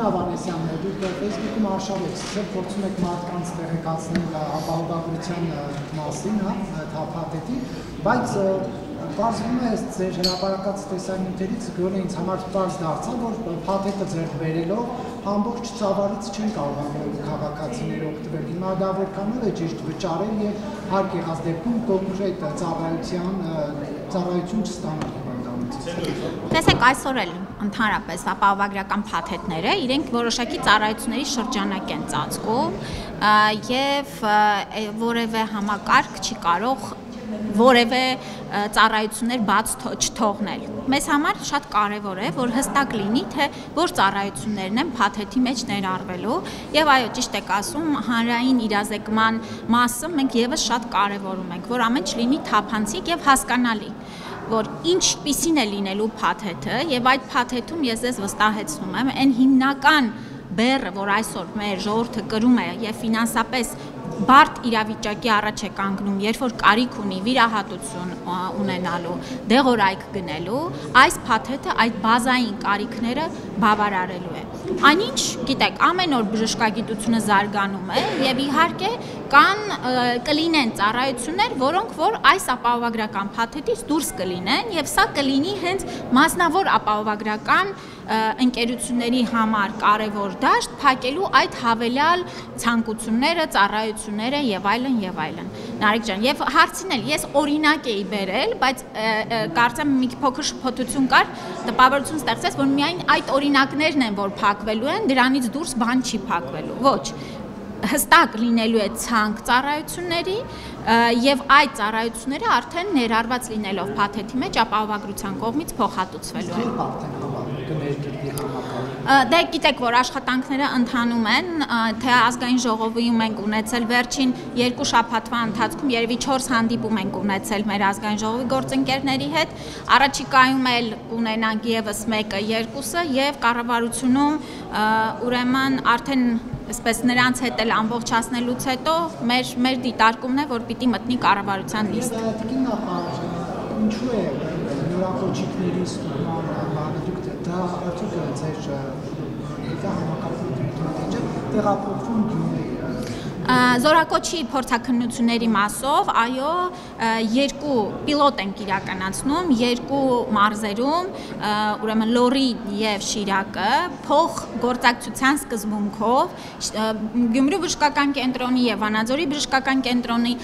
Ավանեսյանն դուք Facebook-ում արշավ եք սկսել, փորձում եք մարդկանց տեղեկացնել ապահովագրության մասին, թափաթեթի, բայց բարձվում է ձեր հրապարակած տեսանյութերից, գոնե ինձ համար պարզ դարձավ, որ փաթեթը ձեռք բերելով ամբողջ ծավալից չեն կարողանում քաղաքացիները օգտվել։ Հիմա դա որքանով է ճիշտ վճարել եւ հարկ եղած դեպքում կոնկրետ ծառայություն չստանալ։ Տեսեք, այսօր էլ ընդհանրապես ապահովագրական փաթեթները իրենք որոշակի ծառայությունների շրջանակ են ծածկում եւ որևէ համակարգ չի կարող որևէ ծառայություններ բաց չթողնել։ Մեզ համար շատ կարևոր է, որ հստակ լինի, թե որ ծառայություններն են փաթեթի մեջ ներառվելու եւ այո, ճիշտ եք ասում, հանրային իրազեկման մասը մենք եւս շատ կարևորում ենք, որ ամեն ինչ լինի թափանցիկ եւ հասկանալի, որ ինչպիսին է լինելու փաթեթը եւ այդ փաթեթում ես ձեզ վստահեցնում եմ, այն հիմնական բեռը, որ այսօր մեր ժողովուրդը կրում է եւ ֆինանսապես բարդ իրավիճակի առաջ է կանգնում, երբ որ կարիք ունի վիրահատություն ունենալու, դեղորայք գնելու, այս փաթեթը այդ բազային կարիքները բավարարելու է։ Այնինչ, գիտեք, ամեն օր բժշկագիտությունը զարգանում է եւ իհարկե կլինեն ծառայություններ, որոնք որ այս ապահովագրական փաթեթից դուրս կլինեն եւ սա կլինի հենց մասնավոր ապահովագրական ընկերությունների համար կարևոր դաշտ փակելու այդ հավելյալ ցանկությունները, ծառայությունները եւ այլն եւ այլն։ Նարեկ ջան, եւ հարցին էլ ես օրինակ էի բերել, բայց կարծեմ մի փոքր շփոթություն կար, տպավորություն ստեղծեց, որ միայն այդ օրինակներն են, որ փակվելու են, դրանից դուրս բան չի փակվելու։ Ոչ, հստակ լինելու է ցանկ ծառայությունների եւ այդ ծառայությունները արդեն ներառված լինելով փաթեթի մեջ ապահովագրության կողմից փոխհատուցվելու են։ Դե գիտեք, որ աշխատանքները ընթանում են, թե ազգային ժողովում ենք ունեցել վերջին 2 շաբաթվա ընթացքում երևի 4 հանդիպում ենք ունեցել մեր ազգային ժողովի գործընկերների հետ, առաջիկայում էլ կունենանք եւս 1-2-ը եւ կառավարությունում ուրեմն արդեն այսպես նրանց հետ էլ ամբողջացնելուց հետո մեր դիտարկումն է, որ պիտի մտնի կառավարության նիստ։ Ինչու է նորակոչիկների ստուգման բանը, դա արդյոք ձեր համակարգի տեղափոխվում Գյումրի։ Զորակոչի փորձաքննությունների մասով, այո, 2 պիլոտ ենք իրականացնում, 2 մարզերում, ուրեմն Լոռի եւ Շիրակը, փոխգործակցության սկզբունքով Գյումրու բժշկական կենտրոնի եւ Վանաձորի բժշկական կենտրոնի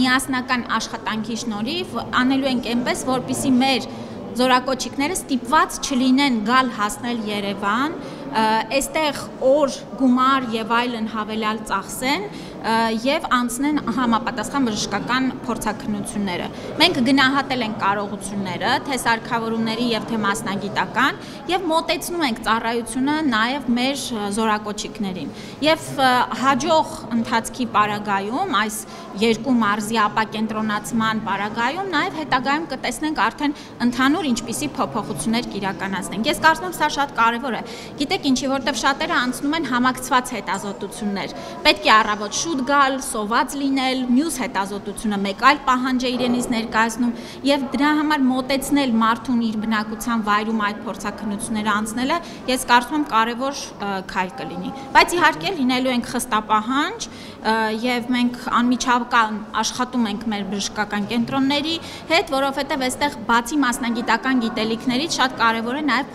միասնական աշխատանքի շնորհիվ անելու ենք այնպես, որպեսզի մեր զորակոչիկները ստիպված չլինեն գալ հասնել Երևան, այստեղ օր, գումար եւ այլն հավելյալ ծախսեն եւ անցնեն համապատասխան բժշկական փորձաքննությունները։ Մենք գնահատել ենք կարողությունները, թե սարքավորումների եւ թե մասնագիտական եւ մոտեցնում ենք ծառայությունը նաեւ մեր զորակոչիկներին։ Եվ հաջող ընթացքի պարագայում, այս 2 մարզի ապակենտրոնացման պարագայում նաեւ հետագայում կտեսնենք արդեն ընդհանուր ինչպիսի փոփոխություններ կիրականացնենք։ Ես կարծում եմ սա շատ կարեւոր է։ Գիտեք ինչի, որտեվ շատերը անցնում են համակցված հետազոտություններ։ Պետք է առավոտ շուտ գալ, սոված լինել, մյուս հետազոտությունը մեկ այլ պահանջ է իրենից ներկայացնում եւ դրա համար մոտեցնել մարդուն իր բնակության վայրում այդ փորձաքննությունները անցնելը, ես կարծում եմ կարեւոր քայլ կլինի։ Բայց իհարկե լինելու ենք խստապահանջ եւ մենք անմիջական աշխատում ենք մեր բժշկական կենտրոնների հետ, որովհետեւ այստեղ բացի մասնագիտական գիտելիքներից շատ կարեւոր է նաեւ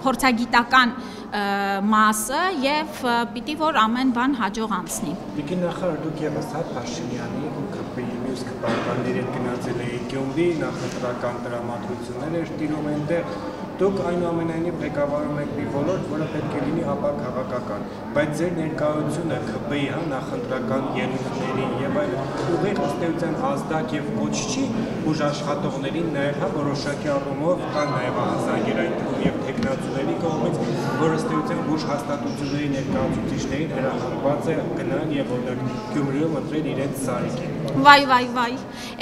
փորձագիտական մասը եւ պիտի որ ամեն բան հաջող անցնի։ Դուք նախարար դուք եւս Փաշինյանի ու ԿՊ-ի մյուս կպարտանների հետ գնացել եք Գյումրի, նախընտրական տրամադրություններ էր տիրում այնտեղ։ Դուք այնուամենայնիվ ղեկավարում եք մի ոլորտ, որը պետք է լինի ապաքաղաքական, բայց ձեր ներկայությունը ԿՊ-ի նախընտրական ելույթների եւ այլ ուղիղ ըստ էության ազդակ եւ ոչ չի բուժաշխատողներին նաեւ որոշակի առումով կան նաեւ ազգային եւ տեխնացուների կողմից, որ ըստ էության բուժ հաստատությունների ներկայացուցիչներին հրահանգված է գնալ եւ օրինակ Գյումրիում ընտրել իրենց սարիկին։ Վայ,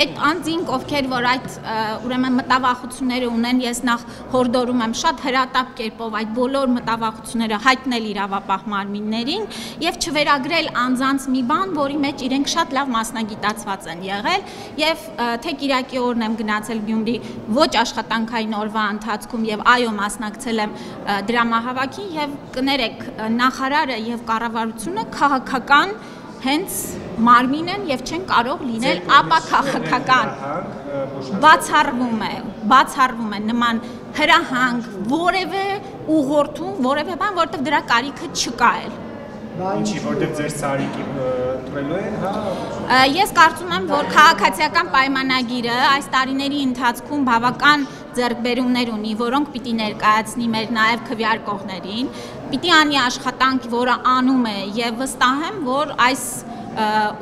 այդ անձինք ովքեր որ այդ ուրեմն մտավախությունները ունեն, ես նախ հորդորում եմ շատ հրատապ կերպով այդ բոլոր մտավախությունները հայտնել իրավապահ մարմիններին եւ չվերագրել անձանց մի բան, որի մեջ իրենք շատ լավ մասնագիտացված են եղել եւ թե Կիրակի օրն եմ գնացել Գյումրի ոչ աշխատանքային օրվա ընթացքում եւ այո մասնակցել եմ դրամահավաք հավաքի եւ կներեք նախարարը եւ կառավարությունը քաղաքական հենց մարմին են եւ չեն կարող լինել ապաքաղաքական բացառվում է նման հրահանգ որևէ ուղղորդում որևէ բան որովհետեւ դրա կարիքը չկա էլ Ինչի որտեղ ձեր սարիկի ընտրելու են, հա։ Ես կարծում եմ, որ քաղաքացիական պայմանագիրը այս տարիների ընթացքում բավական ձեռքբերումներ ունի, որոնք պիտի ներկայացնի մեր նաև քվեարկողներին, պիտի անի աշխատանք, որը անում է եւ վստահ եմ, որ այս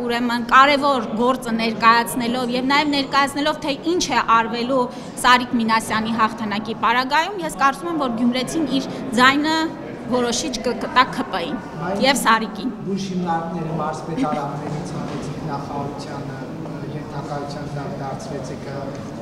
ուրեմն կարևոր գործը ներկայացնելով եւ նաեւ ներկայացնելով թե ինչ է արվելու Սարիկ Մինասյանի հաղթանակի պարագայում, ես կարծում եմ, որ Գյումրեցին իր ձայնը որոշիչ կտա ԿՊ-ին եւ Սարիկին։ Բուժ հիմնարկները մարզպետարաններից հանեցիք նախարարության ենթակայության դարձրեցիք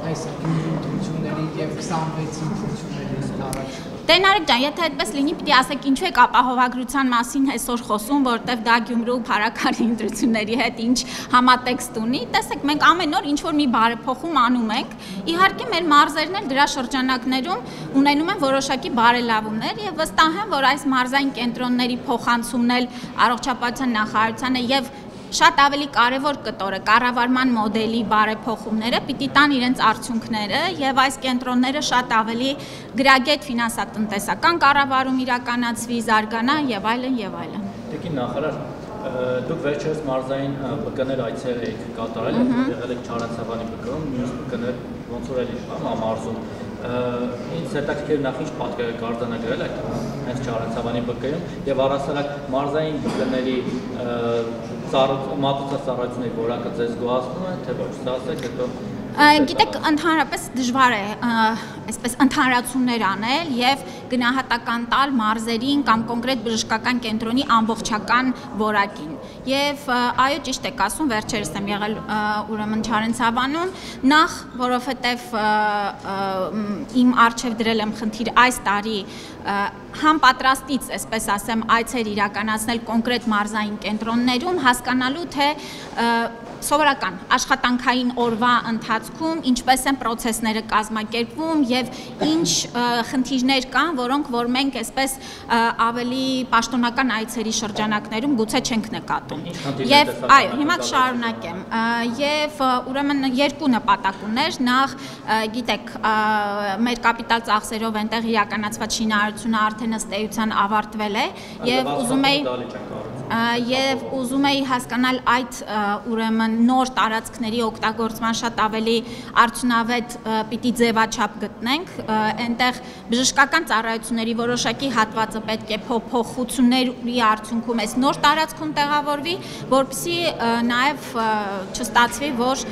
այս ընտրությունների եւ 26 ընտրությունների առաջ։ Տենարիկ ջան, եթե այդպես լինի, պիտի ասեք ինչու եք ապահովագրության մասին այսօր խոսում, որտեվ դա Գյումրու փառաքարի ընտրությունների հետ ինչ համատեքստ ունի։ Տեսեք, մենք ամեն օր ինչ որ մի բարեփոխում անում ենք։ Իհարկե մեր մարզերն էլ դրա շրջանակներում ունենում են որոշակի բարելավումներ եւ վստահ եմ, որ այս մարզային կենտրոնների փոխանցումն էլ առողջապահության նախարարությանը եւ շատ ավելի կարևոր կտորը կառավարման մոդելի բարեփոխումները պիտի տան իրենց արդյունքները եւ այս կենտրոնները շատ ավելի գրագետ ֆինանսատնտեսական կառավարում իրականացվի, զարգանա եւ այլն եւ այլն։ Տիկին նախարար, դուք վերջերս մարզային ԲԿ-ներ այցեր եք կատարել, եղել եք Չարենցավանի ԲԿ-ում, մյուս ԲԿ-ներ ոնց որ էլի մարզում։ Ինչ հետաքրքիր նախ ինչ պատկեր եք արձանագրել այդ հենց Չարենցավանի ԲԿ-ում եւ առասարակ մարզային ԲԿ-ների մատուցած ծառայությունների որակը ձեզ գոհացնում է, թե ոչ, սա ասեք հետո Գիտեք, ընդհանրապես դժվար է այսպես ընդհանրացումներ անել եւ գնահատական տալ մարզերին կամ կոնկրետ բժշկական կենտրոնի ամբողջական որակին։ Եվ այո, ճիշտ եք ասում, վերջերս եմ եղել ուրեմն Չարենցավանում, նախ որովհետեւ իմ արժեվ դրել եմ խնդիր այս տարի համ պատրաստից, այսպես ասեմ, այցեր իրականացնել կոնկրետ մարզային կենտրոններում, հասկանալու թե սովորական աշխատանքային օրվա ընթացքում ինչպես են process-ները կազմակերպվում եւ ինչ խնդիրներ կան, որոնք որ մենք այսպես ավելի պաշտոնական այցերի շրջանակներում գուցե չենք նկատում։ Եվ այո, հիմա կշարունակեմ։ Եվ ուրեմն երկու նպատակ ուներ, նախ գիտեք, մեր կապիտալ ծախսերով այնտեղ իրականացված շինարարությունը արդեն ըստ էության ավարտվել է եւ ուզում էի հասկանալ այդ ուրեմն նոր տարածքների օգտագործման շատ ավելի արդյունավետ պիտի ձևաչափ գտնենք, այնտեղ բժշկական ծառայությունների որոշակի հատվածը պետք է փոփոխությունների արդյունքում այս նոր տարածքում տեղավորվի, որպեսզի նաև չստացվի, որ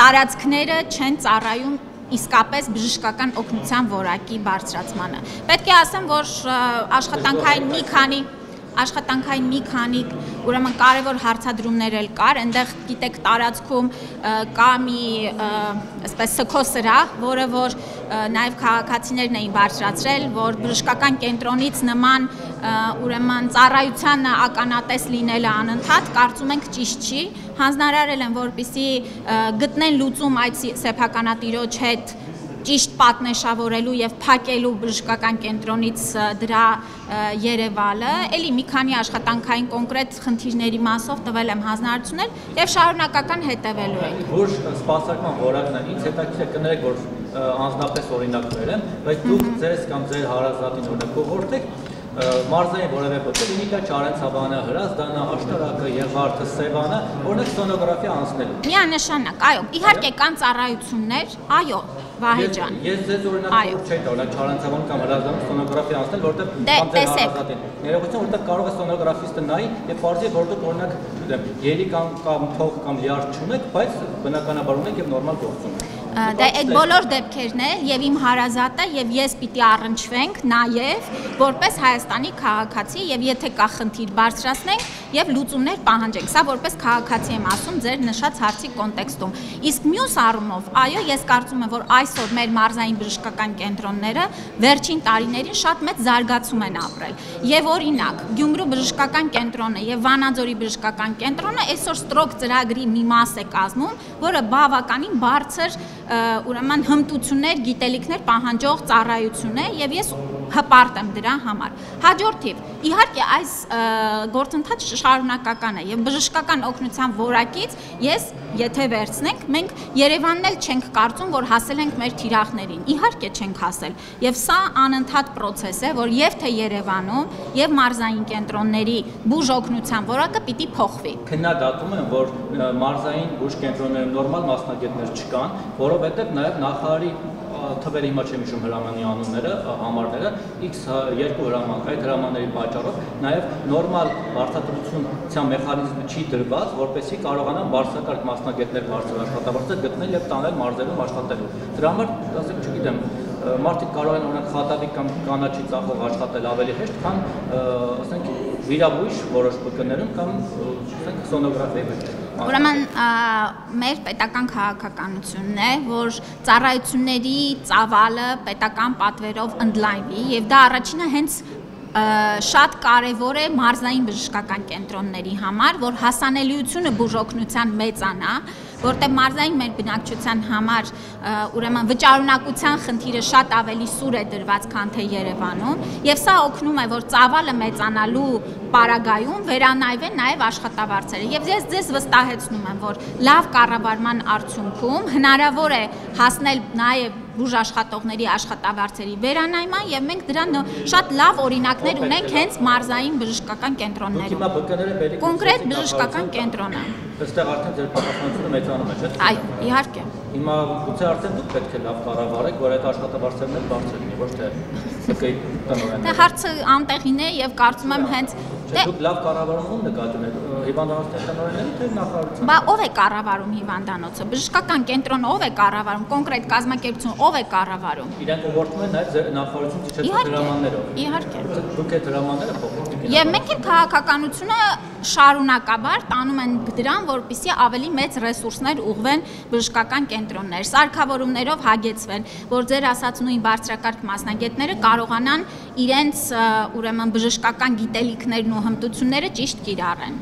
տարածքները չեն ծառայում իսկապես բժշկական օգնության որակի բարձրացմանը։ Պետք է ասեմ, որ աշխատանքային մի քանի ուրեմն կարևոր հարցադրումներ էլ կար, այնտեղ գիտեք տարածքում կա մի այսպես սքոսրահ, որը որ նաև քաղաքացիներն էին բարձրացրել, որ բժշկական կենտրոնից նման ուրեմն ծառայությանը ականատես լինելը անընդհատ կարծում ենք ճիշտ չի, հանձնարարել են, որպեսզի գտնեն լուծում այդ սեփականատիրոջ հետ ճիշտ պատնեշավորելու եւ փակելու բժշկական կենտրոնից դրա երևալը, էլի մի քանի աշխատանքային կոնկրետ խնդիրների մասով տվել եմ հանձնարարություններ եւ շարունակական հետեւելու ենք։ Որ սպասարկման որակն է, ինձ հետաքրքիր կներեք, որ անձնապես օրինակ վերեմ, բայց դուք ձեզ կամ ձեր հարազատին օրինակ կողորտեք մարզային որևէ ԲԿ լինի դա Չարենցավանը, Հրազդանը, Աշտարակը, Եղարդը, Սևանը, օրինակ սոնոգրաֆիա անցնելու։ Միանշանակ, այո, իհարկե կան ծառայություններ, այո, Վահե ջան։ Ես ձեզ օրինակ չէի տա, օրինակ Չարենցավանում կամ Հրազդանում սոնոգրաֆիա անցնել, որտեղ կամ ձեր հարազատին։ Ներողություն, որտեղ կարող է սոնոգրաֆիստը նայի եւ բարձի որ դուք օրինակ, գիտեմ, ելի կամ թող կամ լիարժ չունեք, բայց բնականաբար ունեք եւ նորմալ գործում եք։ Դա այդ բոլոր դեպքերն է եւ իմ հարազատը եւ ես պիտի առնչվենք նաեւ որպես Հայաստանի քաղաքացի եւ եթե կա խնդիր բարձրացնենք եւ լուծումներ պահանջենք։ Սա որպես քաղաքացի եմ ասում ձեր նշած հարցի կոնտեքստում։ Իսկ մյուս առումով, այո, ես կարծում եմ, որ այսօր մեր մարզային բժշկական կենտրոնները վերջին տարիներին շատ մեծ զարգացում են ապրել։ Եվ օրինակ, Գյումրու բժշկական կենտրոնը եւ Վանաձորի բժշկական կենտրոնը այսօր ստրոկ ծրագրի մի մաս է կազմում, որը բավականին բարձր ուրեմն հմտություններ, գիտելիքներ պահանջող ծառայություն է եւ ես հպարտ եմ դրա համար։ Հաջորդիվ, իհարկե այս գործընթացը շարունակական է եւ բժշկական օգնության որակից ես եթե վերցնենք, մենք Երևանն էլ չենք կարծում, որ հասել ենք մեր թիրախներին։ Իհարկե չենք հասել։ Եվ սա անընդհատ process է, որ եւ թե Երևանում, եւ մարզային կենտրոնների բուժօգնության որակը պիտի փոխվի։ Քննադատում են, որ մարզային բուժ կենտրոններում նորմալ մասնագետներ չկան, որովհետեւ նաեւ նախարարի թվերը հիմա չեմ հիշում հրամանի անունները, համարները, X2 հրաման, այդ հրամանների պատճառով նաև նորմալ վարձատրության մեխանիզմը չի դրված, որպեսզի կարողանան բարձրակարգ մասնագետներ բարձր աշխատավարձեր գտնել եւ տանել մարզերում աշխատելու։ Դրա համար, ասենք, չգիտեմ, մարդիկ կարող են օրինակ խատավի կամ կանաչի ծախող աշխատել ավելի հեշտ, քան ասենք վիրաբույժ որոշ բկներում կամ ասենք սոնոգրաֆիայի մեջ։ Ուրեմն մեր պետական քաղաքականությունն է, որ ծառայությունների ծավալը պետական պատվերով ընդլայնվի եւ դա առաջինը հենց շատ կարևոր է մարզային բժշկական կենտրոնների համար, որ հասանելիությունը բուժօգնության մեծանա, որտեղ մարզային մեր բնակչության համար ուրեմն վճարունակության խնդիրը շատ ավելի սուր է դրված, քան թե Երևանում, եւ սա օգնում է, որ ծավալը մեծանալու պարագայում վերանայվեն նաեւ աշխատավարձերը։ Եվ ես ձեզ վստահեցնում եմ, որ լավ կառավարման արդյունքում հնարավոր է հասնել նաեւ բուժ աշխատողների աշխատավարձերի վերանայման եւ մենք դրան շատ լավ օրինակներ ունենք հենց մարզային բժշկական կենտրոններում։ Կոնկրետ բժշկական կենտրոնը։ Այստեղ արդեն ձեր պատասխանատվությունը մեծանում է, չէ՞։ Այո, իհարկե։ Հիմա գուցե արդեն դուք պետք է լավ կառավարեք, որ այդ աշխատավարձերն էլ բարձր լինի, ոչ թե ՀԿ-ի տնօրենները։ Դե հարցը անտեղին է եւ կարծում եմ հենց դուք լավ կառավարում ում նկատում եք հիվանդանոցների տնօրենների թե նախարարության։ Բա ով է կառավարում հիվանդանոցը։ Բժշկական կենտրոնը ով է կառավարում, կոնկրետ կազմակերպություն ով է կառավարում։ Իրենք ուղղորդում են նաեւ նախարարություն ծիչեցող հրամաններով։ Իհարկե։ Դուք այդ հրամանները փոխում եք։ Եվ մենք էլ քաղաքականությունը շարունակաբար տանում են դրան, որպեսզի ավելի մեծ ռեսուրսներ ուղղվեն բժշկական կենտրոններ, սարքավորումներով հագեցվեն, որ ձեր ասած նույն բարձրակարգ մասնագետները կարողանան իրենց ուրեմն բժշկական գիտելիքներն ու հմտությունները ճիշտ կիրառեն։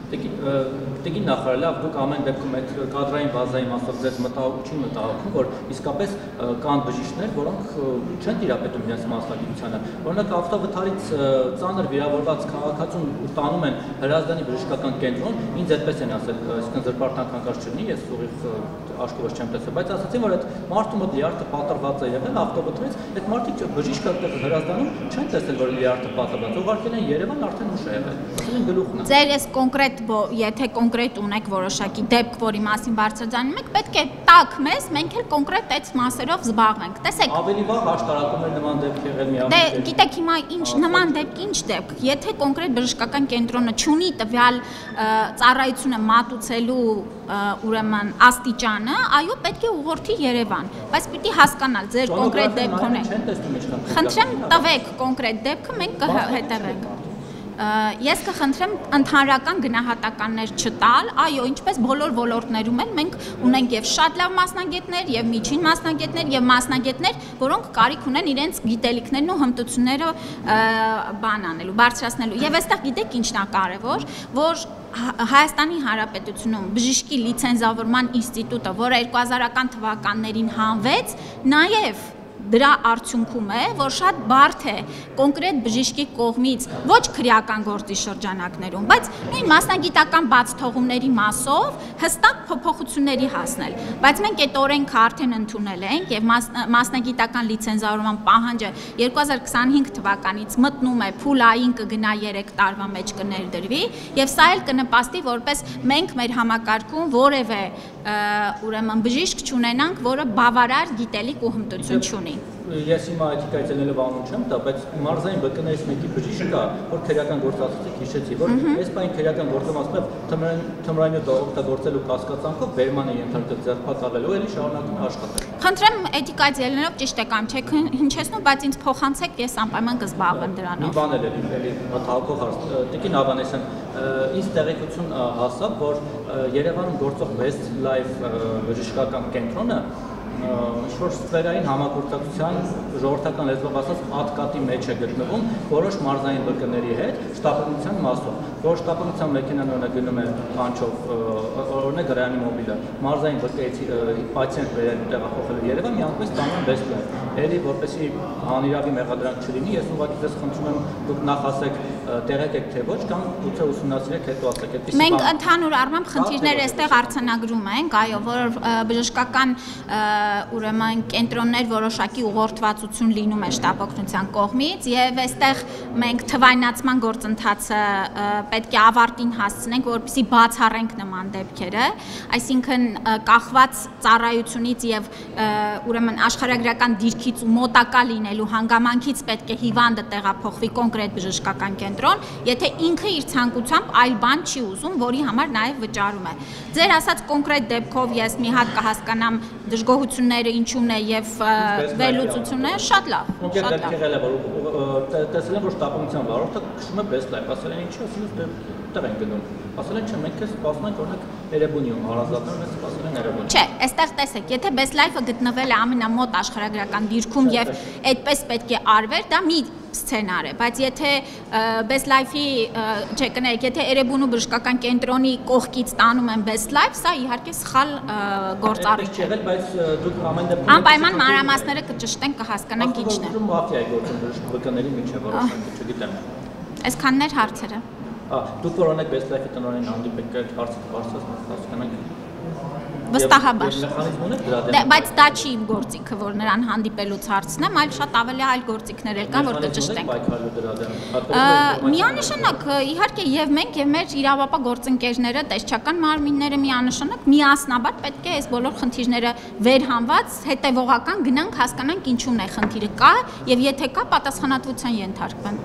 Տիկին նախարար, լավ, դուք ամեն դեպքում այդ կադրային բազայի մասով ձեզ մտահոգություն մտահոգում, որ իսկապես կան բժիշկներ, որոնք չեն տիրապետում իրենց մասնագիտությանը։ Օրինակ ավտովթարից ծանր վիրավորված քաղաքացուն տանում են Հրազդանի բժշկական կենտրոն, ինձ այդպես են ասել, այսինքն զրպարտան կանգած չլինի, ես ուղիղ աշկովս չեմ տեսել, բայց ասացին, որ այդ մարդու մոտ լիարդը պատրված է եղել ավտովթարից, այդ մարդիկ բժիշկը Հրազդանում չեն տեսել, որ լիարդը պատրված, ուղարկել են Երևան, արդեն ուշ է եղել։ Ասել են գլուխն է։ Ձեր այս կոնկրետ, եթե կոնկրետ ունեք որոշակի դեպք, որի մասին բարձրացնում եք, պետք է տակ մեզ, մենք էլ կոնկրետ այդ մասերով զբաղվենք։ Տեսեք։ Ավելի վաղ աշտարակում էր նման դեպք եղել մի Դե գիտեք հիմա ինչ նման դեպք, ինչ դեպք, եթե կոնկրետ բժշկական կենտրոնը չունի տվյալ ծառայությունը մատուցելու ուրեմն աստիճանը, այո, պետք է ուղղորդի Երևան, բայց պիտի հասկանալ ձեր կոնկրետ դեպքն է։ Խնդրեմ տվեք կոնկրետ դեպքը, մենք կհետևենք։ Ես կխնդրեմ ընդհանրական գնահատականներ չտալ, այո, ինչպես բոլոր ոլորտներում են, մենք ունենք եւ շատ լավ մասնագետներ, եւ միջին մասնագետներ, եւ մասնագետներ, որոնք կարիք ունեն իրենց գիտելիքներն ու հմտությունները բան անելու, բարձրացնելու։ Եվ այստեղ գիտեք ինչն է կարևոր, որ Հայաստանի Հանրապետությունում բժշկի լիցենզավորման ինստիտուտը, որը 2000-ական թվականներին հանվեց, նաեւ դրա արդյունքում է, որ շատ բարդ է կոնկրետ բժշկի կողմից ոչ քրեական գործի շրջանակներում, բայց նույն մասնագիտական բաց թողումների մասով հստակ փոփոխությունների հասնել։ Բայց մենք այդ օրենքը արդեն ընդունել ենք եւ մասնագիտական լիցենզավորման պահանջը 2025 թվականից մտնում է փուլային կգնա 3 տարվա մեջ կներդրվի եւ սա էլ կնպաստի, որպես մենք մեր համակարգում որևէ ուրեմն բժիշկ չունենանք, որը բավարար գիտելիք ու հմտություն չունի։ Ես հիմա էթիկայից ելնելով անուն չեմ տա, բայց մարզային բկներից մեկի բժիշկ կա, որ քրեական գործածությունից հիշեցի, որ այս բանի քրեական գործամասով թմրանյութ օգտագործելու կասկածանքով վերման է ենթարկել ձերբակալելու, էլի շարունակում աշխատել։ Խնդրեմ էթիկայից ելնելով ճիշտ է կամ չեք հնչեցնում, բայց ինձ փոխանցեք, ես անպայման կզբաղվեմ դրանով։ Մի բան էլի մտահոգող հարց։ Տիկին Ավանեսյան, ինձ տեղեկություն հասավ, որ Երևանում գործող West Life բժշկական կենտրոնը շուրջ ստվերային համագործակցության ժողովրդական լեզվով ասած ատկատի մեջ է գտնվում որոշ մարզային բկների հետ շտապօգնության մասով։ Որ շտապօգնության մեքենան օրինակ գնում է կանչով օրինակ ռեանիմոբիլը մարզային բկից պացիենտ տեղափոխելու Երևան միանգամից տանում Best-Life։ Էլի որպեսզի անիրավի մեղադրանք չլինի, ես ուղղակի ձեզ խնդրում եմ դուք նախ ասեք տեղեք եք թե ոչ կամ գուցե ուսումնասիրեք հետո ասեք այդպես։ Մենք ընդհանուր առմամբ խնդիրները այստեղ արձանագրում ենք, այո, որ բժշկական ուրեմն կենտրոններ որոշակի ուղղորդվածություն լինում է շտապօգնության կողմից եւ այստեղ մենք թվայնացման գործընթացը պետք է ավարտին հասցնենք, որպեսզի բացառենք նման դեպքերը, այսինքն կախված ծառայությունից եւ ուրեմն աշխարհագրական դիրքից ու մոտակա լինելու հանգամանքից պետք է հիվանդը տեղափոխվի կոնկրետ բժշկական կենտրոն, եթե ինքը իր ցանկությամբ այլ բան չի ուզում, որի համար նաեւ վճարում է։ Ձեր ասած կոնկրետ դեպքով ես մի հատ կհասկանամ դժգոհությունները ինչուն է եւ վերլուծությունը շատ լավ։ Շատ լավ։ Տեսել եմ որ շտապօգնության վարորդը քշում է Best-Life, ասել են ինչի, ասում են դեռ են գնում։ Ասել են չէ, մենք էս սպասում ենք օրինակ Էրեբունիում, հարազատներն էս սպասել են Էրեբունիում։ Չէ, այստեղ տեսեք, եթե Best-Life-ը գտնվել է ամենամոտ աշխարհագրական դիրքում եւ այդպես պետք է արվեր, դա մի սցենար է, բայց եթե Best-Life-ի, չէ, կներեք, եթե Էրեբունու բժշկական կենտրոնի կողքից տանում են Best-Life, սա իհարկե սխալ գործառույթ է։ Բայց դուք ամեն դեպքում անպայման մանրամասները կճշտենք, կհասկանանք ինչն է։ Մաֆիա է գործում բժշկների միջև որոշակի, չգիտեմ։ Այսքանն էր հարցերը։ Դուք որ օրինակ Best-Life-ի տնօրենին հանդիպեք այդ հարցը հասկանանք։ Վստահաբար։ Մեխանիզմ ունեք դրա դեմ։ Բայց դա չի իմ գործիքը, որ նրան հանդիպելուց հարցնեմ, այլ շատ ավելի այլ գործիքներ էլ կան, որ կճշտենք։ Միանշանակ, իհարկե, եւ մենք եւ մեր իրավապահ գործընկերները, տեսչական մարմինները միանշանակ միասնաբար պետք է այս բոլոր խնդիրները վերհանված հետեւողական գնանք հասկանանք ինչու՞ն է խնդիրը կա եւ եթե կա պատասխանատվության ենթարկվեն։